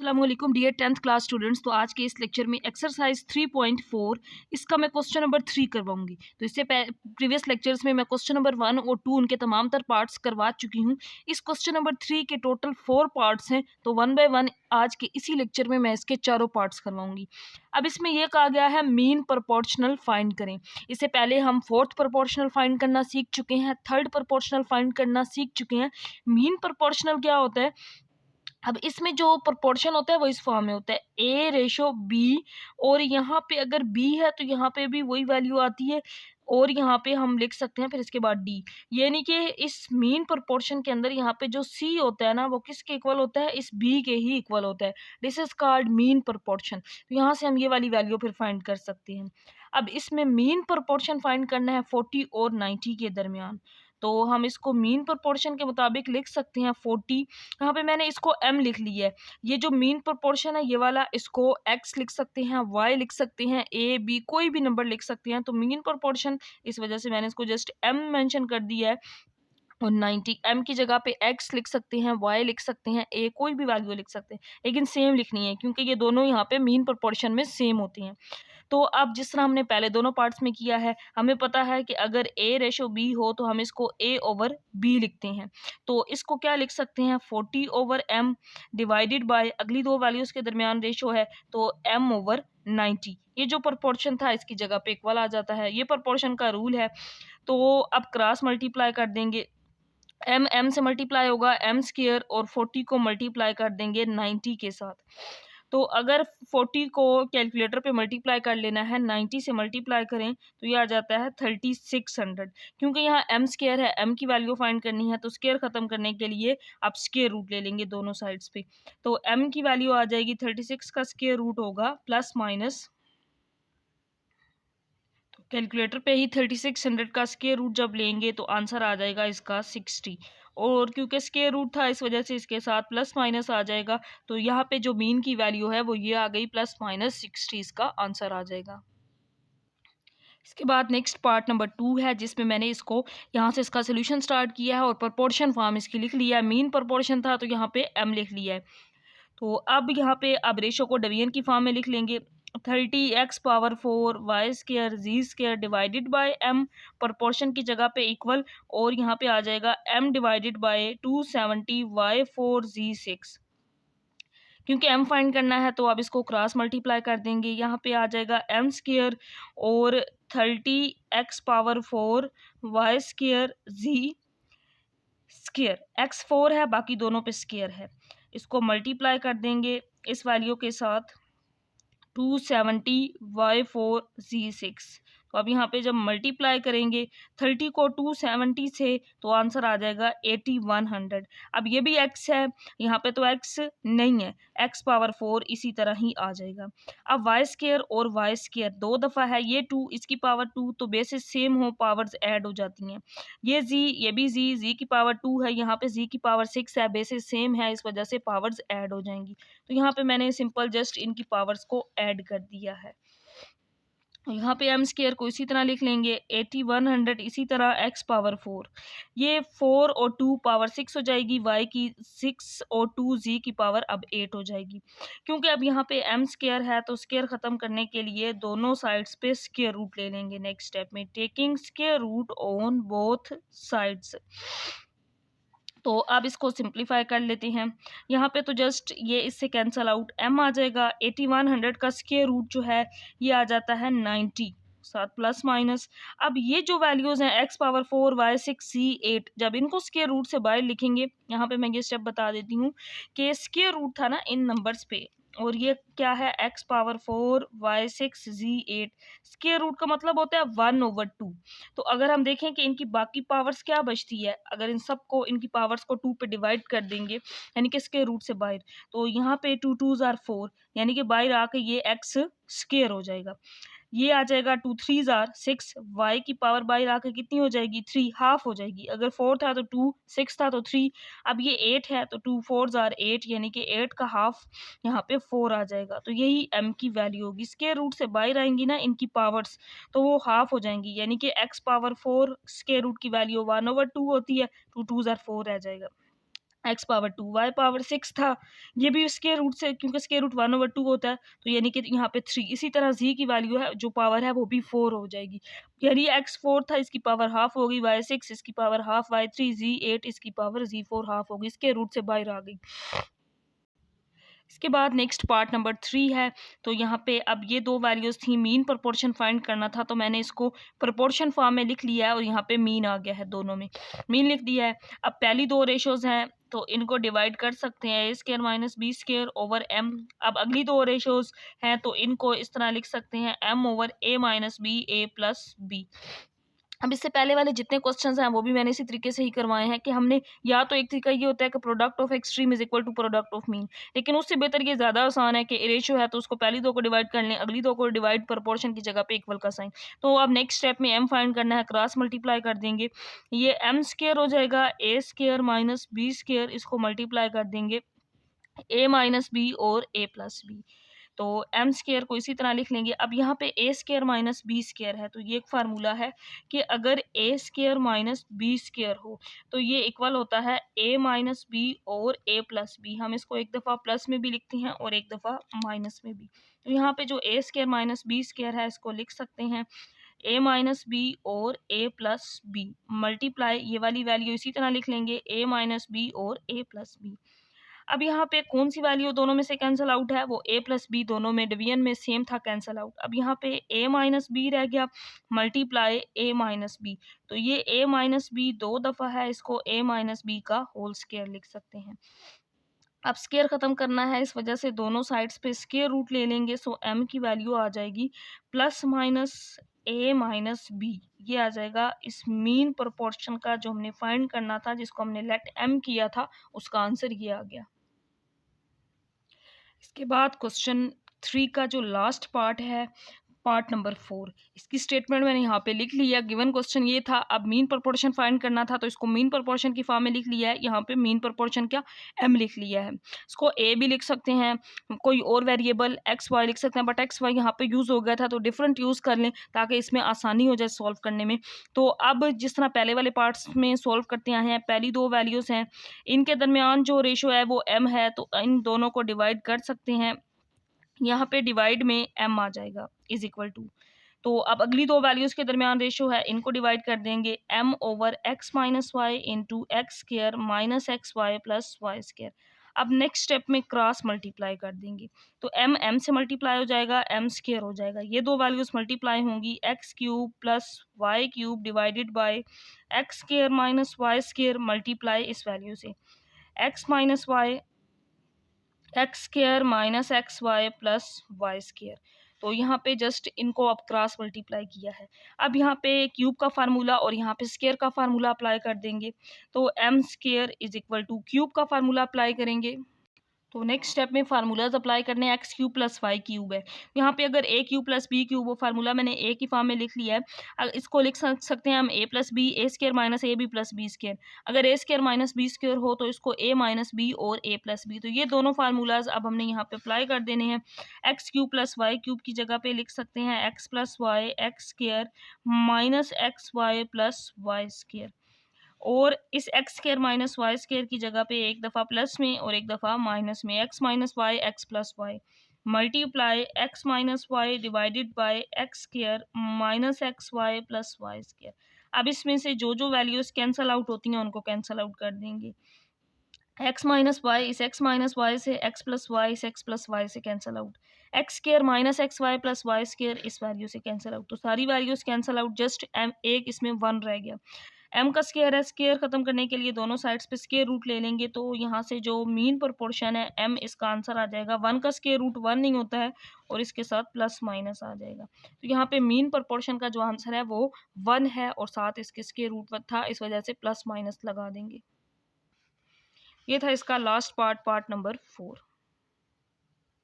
अस्सलामुअलैकुम dear 10th class students. तो आज के इस लेक्चर में एक्सरसाइज 3.4 इसका मैं क्वेश्चन नंबर 3 करवाऊंगी। तो इससे प्रीवियस लेक्चर्स में मैं क्वेश्चन नंबर 1 और 2 उनके तमाम तर पार्ट्स करवा चुकी हूँ। इस क्वेश्चन नंबर 3 के टोटल 4 पार्ट्स हैं, तो 1 बाय 1 आज के इसी लेक्चर में मैं इसके चारों पार्ट्स करवाऊंगी। अब इसमें यह कहा गया है मीन प्रोपोर्शनल फाइंड करें। इससे पहले हम फोर्थ प्रोपोर्शनल फाइंड करना सीख चुके हैं, थर्ड प्रोपोर्शनल फाइंड करना सीख चुके हैं। मीन प्रोपोर्शनल क्या होता है? अब इसमें जो प्रोपोर्शन होता है वो इस फॉर्म में होता है A/B, और यहाँ पे अगर B है तो यहाँ पे भी वही वैल्यू आती है, और यहाँ पे हम लिख सकते हैं फिर इसके बाद D। यानी कि इस मीन प्रोपोर्शन के अंदर यहाँ पे जो C होता है ना, वो किसके इक्वल होता है? इस B के ही इक्वल होता है। This is called mean proportion. तो यहाँ से हम ये वाली वैल्यू फिर फाइंड कर सकते हैं। अब इसमें मीन प्रोपोर्शन फाइंड करना है 40 और 90 के दरमियान। तो हम इसको मीन प्रोपोर्शन के मुताबिक लिख सकते हैं 40। यहाँ पे मैंने इसको m लिख लिया है। ये जो मीन प्रोपोर्शन है ये वाला, इसको x लिख सकते हैं, y लिख सकते हैं, a b कोई भी नंबर लिख सकते हैं। तो मीन प्रोपोर्शन, इस वजह से मैंने इसको जस्ट m मेंशन कर दिया है। और 90 m की जगह पे x लिख सकते हैं, y लिख सकते हैं, a कोई भी वैल्यू लिख सकते हैं, लेकिन सेम लिखनी है क्योंकि ये दोनों यहाँ पे मीन प्रोपोर्शन में सेम होती हैं। तो अब जिस तरह हमने पहले दोनों पार्ट्स में किया है, हमें पता है कि अगर A/B हो तो हम इसको A/B लिखते हैं। तो इसको क्या लिख सकते हैं? 40/m डिवाइडेड बाय, अगली दो वैल्यूज़ के दरमियान रेशो है तो m/90। ये जो प्रोपोर्शन था इसकी जगह पे इक्वल आ जाता है। ये प्रोपोर्शन का रूल है। तो अब क्रॉस मल्टीप्लाई कर देंगे, m से मल्टीप्लाई होगा m² और 40 को मल्टीप्लाई कर देंगे 90 के साथ। तो अगर 40 को कैलकुलेटर पे मल्टीप्लाई कर लेना है, 90 से मल्टीप्लाई करें तो ये आ जाता है 3600। क्योंकि यहाँ m² है, m की वैल्यू फाइंड करनी है, तो स्क्वायर ख़त्म करने के लिए आप स्क्वायर रूट ले लेंगे दोनों साइड्स पे। तो m की वैल्यू आ जाएगी 36 का स्क्वायर रूट होगा प्लस माइनस, कैलकुलेटर पे ही 3600 का स्क्वायर रूट जब लेंगे तो आंसर आ जाएगा इसका 60। और क्योंकि स्क्वायर रूट था इस वजह से इसके साथ प्लस माइनस आ जाएगा। तो यहाँ पे जो मीन की वैल्यू है वो ये आ गई प्लस माइनस 60, इसका आंसर आ जाएगा। इसके बाद नेक्स्ट पार्ट नंबर 2 है, जिसमें मैंने इसको यहाँ से इसका सोल्यूशन स्टार्ट किया है और प्रोपोर्शन फॉर्म इसकी लिख लिया है। मीन प्रोपोर्शन था तो यहाँ पे m लिख लिया है। तो अब यहाँ पे अब रेशो को डिवीजन की फॉर्म में लिख लेंगे। 30x⁴ y² divided by m, proportion की जगह पे इक्वल, और यहाँ पे आ जाएगा m डिवाइडेड बाय 270 y4z6। क्योंकि m फाइंड करना है तो अब इसको क्रॉस मल्टीप्लाई कर देंगे। यहाँ पे आ जाएगा m² और 30x⁴ y²z²। x 4 है, बाकी दोनों पे स्क्वायर है। इसको मल्टीप्लाई कर देंगे इस वैल्यू के साथ 270 y4z6। तो अब यहाँ पे जब मल्टीप्लाई करेंगे 30 को 270 से तो आंसर आ जाएगा 8100। अब ये भी x है, यहाँ पे तो x नहीं है, x⁴ इसी तरह ही आ जाएगा। अब y² और y² दो दफ़ा है, ये 2 इसकी पावर 2, तो बेसिस सेम हो पावर्स ऐड हो जाती हैं। ये z, ये भी z की पावर 2 है, यहाँ पे z की पावर 6 है, बेसिस सेम है, इस वजह से पावर्स ऐड हो जाएंगी। तो यहाँ पे मैंने सिंपल जस्ट इनकी पावर्स को ऐड कर दिया है। यहाँ पे m² को इसी तरह लिख लेंगे 8100, इसी तरह x⁴ ये 4 और 2 पावर 6 हो जाएगी, y की 6 और 2 z की पावर अब 8 हो जाएगी। क्योंकि अब यहाँ पे m² है तो स्क्वायर ख़त्म करने के लिए दोनों साइड्स पे स्क्वायर रूट ले लेंगे। नेक्स्ट स्टेप में taking square root on both sides. तो अब इसको सिंप्लीफाई कर लेते हैं। यहाँ पे तो जस्ट ये इससे कैंसल आउट, m आ जाएगा 8100 का स्क्वायर रूट जो है ये आ जाता है 90, साथ प्लस माइनस। अब ये जो वैल्यूज़ हैं x⁴ y6 z8, जब इनको स्क्वायर रूट से बाहर लिखेंगे, यहाँ पे मैं ये स्टेप बता देती हूँ कि स्क्वायर रूट था ना इन नंबर्स पे, और ये क्या है x⁴ y6 z8। Square root का मतलब होता है 1/2। तो अगर हम देखें कि इनकी बाकी पावर्स क्या बचती है, अगर इन सबको इनकी पावर्स को 2 पे डिवाइड कर देंगे यानी कि स्क्वायर रूट से बाहर, तो यहाँ पे 2 2s are 4, यानी कि बाहर आके ये x² हो जाएगा। ये आ जाएगा 2 3s are 6, y की पावर बाहर आके कितनी हो जाएगी? 3, हाफ हो जाएगी। अगर 4 था तो 2, 6 था तो 3, अब ये 8 है तो 2 4s are 8, यानी कि 8 का हाफ यहाँ पे 4 आ जाएगा। तो यही m की वैल्यू होगी। स्क्वायर रूट से बाहर आएंगी ना इनकी पावर्स, तो वो हाफ हो जाएंगी, यानी कि x⁴ स्क्वायर रूट की वैल्यू 1/2 होती है, 2 2s are 4 रह जाएगा। एक्स पावर 2, वाई पावर 6 था, ये भी स्क्वायर रूट से, क्योंकि स्क्वायर रूट 1/2 होता है, तो यानी कि यहाँ पे 3। इसी तरह जी की वैल्यू है, जो पावर है वो भी 4 हो जाएगी। यानी एक्स 4 था, इसकी पावर हाफ हो गई, वाई 6 इसकी पावर हाफ, वाई 3 जी 8 इसकी पावर जी 4 हाफ होगी, स्क्वायर रूट से बाहर आ गई। इसके बाद नेक्स्ट पार्ट नंबर 3 है। तो यहाँ पे अब ये दो वैल्यूज़ थी, मीन प्रोपोर्शन फाइंड करना था, तो मैंने इसको प्रोपोर्शन फॉर्म में लिख लिया है और यहाँ पे मीन आ गया है, दोनों में मीन लिख दिया है। अब पहली दो रेशोज़ हैं तो इनको डिवाइड कर सकते हैं, A square minus B square over M. अब अगली दो रेशोज़ हैं तो इनको इस तरह लिख सकते हैं, एम ओवर ए माइनस बी, ए प्लस बी। अब इससे पहले वाले जितने क्वेश्चंस हैं वो भी मैंने इसी तरीके से ही करवाए हैं कि हमने, या तो एक तरीका ये होता है कि product of extreme is equal to product of mean, लेकिन उससे बेहतर ये ज़्यादा आसान है कि रेशियो है तो उसको पहली दो को डिवाइड कर लें, अगली दो को डिवाइड प्रोपोर्शन की जगह पे इक्वल का साइन। तो अब नेक्स्ट स्टेप में एम फाइंड करना है, क्रॉस मल्टीप्लाई कर देंगे, ये एम स्क्वायर हो जाएगा, ए स्क्वायर माइनस बी स्क्वायर, इसको मल्टीप्लाई कर देंगे ए माइनस बी और ए प्लस बी। तो एम स्क्वायर को इसी तरह लिख लेंगे। अब यहाँ पे ए स्क्वायर माइनस बी स्क्वायर है, तो ये एक फार्मूला है कि अगर A square minus B square हो तो ये इक्वल होता है ए माइनस बी और ए प्लस बी। हम इसको एक दफ़ा प्लस में भी लिखते हैं और एक दफ़ा माइनस में भी। तो यहाँ पे जो ए स्क्वायर माइनस बी स्क्वायर है इसको लिख सकते हैं ए माइनस बी और ए प्लस बी, मल्टीप्लाई ये वाली वैल्यू इसी तरह लिख लेंगे, ए माइनस बी और ए प्लस बी। अब यहाँ पे कौन सी वैल्यू दोनों में से कैंसिल आउट है, वो ए प्लस बी दोनों में डिवीजन में सेम था, कैंसिल आउट। अब यहाँ पे ए माइनस बी रह गया, मल्टीप्लाई ए माइनस बी, तो ये ए माइनस बी दो दफ़ा है, इसको ए माइनस बी का होल स्क्वायर लिख सकते हैं। अब स्क्वायर ख़त्म करना है, इस वजह से दोनों साइड्स पे स्क्वायर रूट ले लेंगे, सो एम की वैल्यू आ जाएगी प्लस माइनस ए माइनस बी। ये आ जाएगा इस मीन प्रोपोर्शन का जो हमने फाइंड करना था, जिसको हमने लेट एम किया था, उसका आंसर ये आ गया। इसके बाद क्वेश्चन 3 का जो लास्ट पार्ट है, पार्ट नंबर 4, इसकी स्टेटमेंट मैंने यहाँ पे लिख लिया। गिवन क्वेश्चन ये था, अब मीन प्रोपोर्शन फाइंड करना था तो इसको मीन प्रोपोर्शन की फॉर्म में लिख लिया है। यहाँ पे मीन प्रोपोर्शन क्या, एम लिख लिया है। इसको ए भी लिख सकते हैं, कोई और वेरिएबल एक्स वाई लिख सकते हैं, बट एक्स वाई यहाँ पे यूज़ हो गया था तो डिफरेंट यूज़ कर लें ताकि इसमें आसानी हो जाए सॉल्व करने में। तो अब जिस तरह पहले वाले पार्ट्स में सॉल्व करते आए हैं, पहली दो वैल्यूज़ हैं, इनके दरमियान जो रेशो है वो एम है, तो इन दोनों को डिवाइड कर सकते हैं। यहाँ पे डिवाइड में एम आ जाएगा इज इक्वल टू, तो अब अगली दो वैल्यूज़ के दरमियान रेशो है, इनको डिवाइड कर देंगे, m over x minus y into x square minus x y plus y square. अब नेक्स्ट स्टेप में क्रॉस मल्टीप्लाई कर देंगे, तो एम एम से मल्टीप्लाई हो जाएगा, एम स्क्वायर हो जाएगा, ये दो वैल्यूज़ मल्टीप्लाई होंगी, x cube plus y cube divided by x square minus y square multiply इस वैल्यू से, x minus y x square minus x y plus y square. तो यहाँ पे जस्ट इनको अब क्रॉस मल्टीप्लाई किया है। अब यहाँ पे क्यूब का फार्मूला और यहाँ पे स्क्वायर का फार्मूला अप्लाई कर देंगे, तो m square is equal to cube का फार्मूला अप्लाई करेंगे। तो नेक्स्ट स्टेप में फार्मूलाज अप्लाई करने हैं, x cube plus y cube है, यहाँ पे अगर a cube plus b cube, वो फार्मूला मैंने ए की फॉर्म में लिख लिया है, इसको लिख सकते हैं हम A plus B, A square minus A B plus B square. अगर A square minus B square हो तो इसको ए माइनस बी और ए प्लस बी, तो ये दोनों फार्मूलाज अब हमने यहाँ पे अप्लाई कर देने हैं। X cube plus y cube की जगह पे लिख सकते हैं x plus y x square minus x y plus y square, और इस x square minus y square की जगह पे एक दफ़ा प्लस में और एक दफ़ा माइनस में, x minus y x plus y multiply x minus y divided by x square minus x y plus y square. अब इसमें से जो जो वैल्यूज़ कैंसल आउट होती हैं उनको कैंसल आउट कर देंगे, एक्स माइनस वाई इस एक्स माइनस वाई से, एक्स प्लस वाई इस एक्स प्लस वाई से cancel out, x square minus x y plus y square इस वैल्यू से कैंसल आउट। तो सारी values cancel out, just m एक इसमें वन रह गया। एम का स्क्वायर है, स्क्वायर खत्म करने के लिए दोनों साइड्स पे स्क्वायर रूट ले लेंगे, तो यहाँ से जो मीन प्रोपोर्शन है एम, इसका आंसर आ जाएगा, वन का स्क्वायर रूट वन नहीं होता है और इसके साथ प्लस माइनस आ जाएगा। तो यहाँ पे मीन प्रोपोर्शन का जो आंसर है वो वन है और साथ इसके स्क्वायर रूट वन था, इस वजह से प्लस माइनस लगा देंगे। ये था इसका लास्ट पार्ट, पार्ट नंबर 4।